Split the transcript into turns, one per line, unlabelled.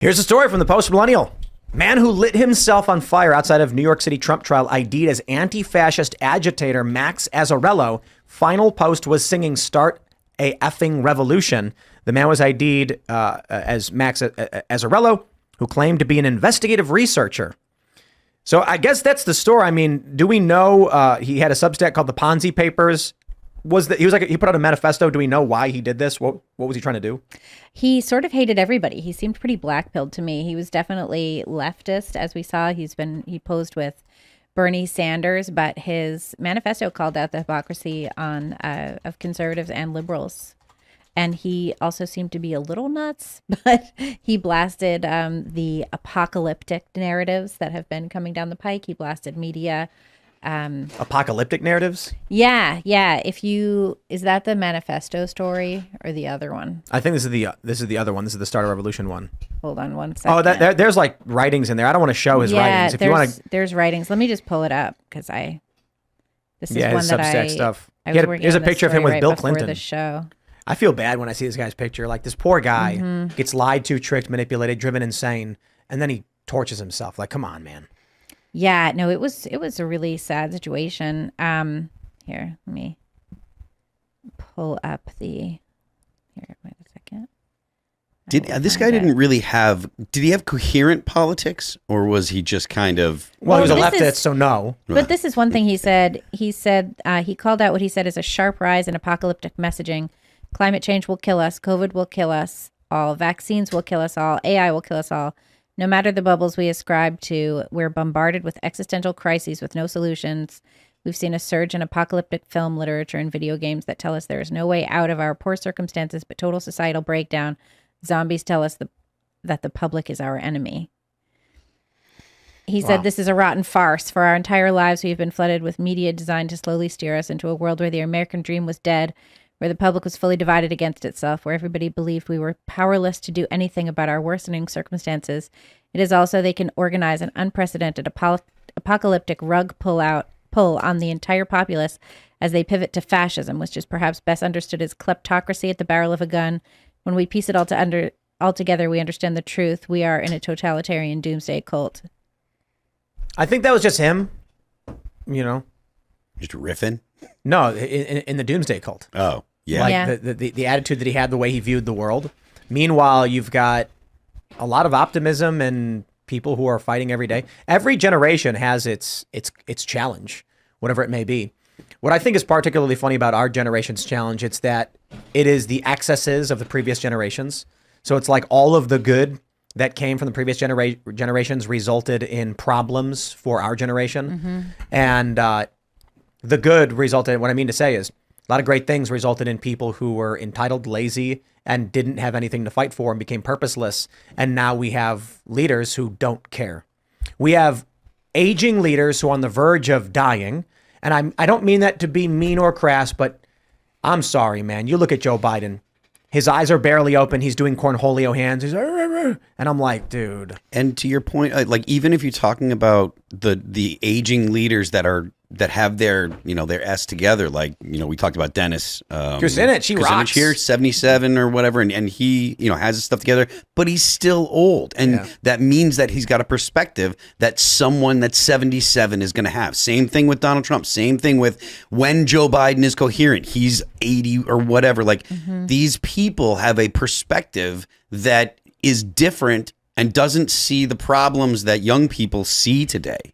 Here's a story from the Post-Millennial. Man who lit himself on fire outside of New York City Trump trial ID'd as anti-fascist agitator Max Azzarello. Final post was singing "Start a effing revolution." The man was ID'd as Max Azzarello, who claimed to be an investigative researcher. So I guess that's the story. I mean, do we know he had a Substack called the Ponzi Papers? He put out a manifesto. Do we know why he did this? What was he trying to do?
He sort of hated everybody. He seemed pretty black-pilled to me. He was definitely leftist, as we saw. He posed with Bernie Sanders, but his manifesto called out the hypocrisy of conservatives and liberals. And he also seemed to be a little nuts, but he blasted the apocalyptic narratives that have been coming down the pike. He blasted media.
Apocalyptic narratives?
Yeah. Is that the manifesto story or the other one?
I think this is the other one. This is the Start a Revolution one.
Hold on one second.
Oh, there's like writings in there. I don't want to show his writings. If you want to,
there's writings. Let me just pull it up because this is one
his
that
Substack stuff.
Here's
a picture of him with
right
Bill Clinton.
The show.
I feel bad when I see this guy's picture. Like, this poor guy gets lied to, tricked, manipulated, driven insane, and then he tortures himself. Like, come on, man.
Yeah, no, it was a really sad situation. Here, let me pull up wait a second.
This guy didn't really have, did he have coherent politics, or was he just kind of?
Well, he was a leftist, so no.
But this is one thing he said. He called out what he said is a sharp rise in apocalyptic messaging. Climate change will kill us. COVID will kill us all. Vaccines will kill us all. AI will kill us all. No matter the bubbles we ascribe to, we're bombarded with existential crises with no solutions. We've seen a surge in apocalyptic film, literature, and video games that tell us there is no way out of our poor circumstances but total societal breakdown. Zombies tell us that the public is our enemy. He said, "This is a rotten farce. For our entire lives, we've been flooded with media designed to slowly steer us into a world where the American dream was dead, where the public was fully divided against itself, where everybody believed we were powerless to do anything about our worsening circumstances. It is also they can organize an unprecedented apocalyptic rug pull on the entire populace as they pivot to fascism, which is perhaps best understood as kleptocracy at the barrel of a gun. When we piece it all together, we understand the truth. We are in a totalitarian doomsday cult."
I think that was just him,
Just riffing?
No, in the doomsday cult.
Oh, yeah.
Like the attitude that he had, the way he viewed the world. Meanwhile, you've got a lot of optimism and people who are fighting every day. Every generation has its challenge, whatever it may be. What I think is particularly funny about our generation's challenge, it's that it is the excesses of the previous generations. So it's like all of the good that came from the previous generations resulted in problems for our generation. And the good resulted, what I mean to say is, a lot of great things resulted in people who were entitled, lazy, and didn't have anything to fight for and became purposeless. And now we have leaders who don't care. We have aging leaders who are on the verge of dying. And I don't mean that to be mean or crass, but I'm sorry, man. You look at Joe Biden. His eyes are barely open. He's doing cornholio hands. He's, and I'm like, dude.
And to your point, like, even if you're talking about the aging leaders that have their, their S together, like, we talked about Dennis.
Kucinich, he rocks.
Here, 77 or whatever, and he, has his stuff together, but he's still old. And that means that he's got a perspective that someone that's 77 is going to have. Same thing with Donald Trump. Same thing with when Joe Biden is coherent. He's 80 or whatever. Like, these people have a perspective that is different and doesn't see the problems that young people see today.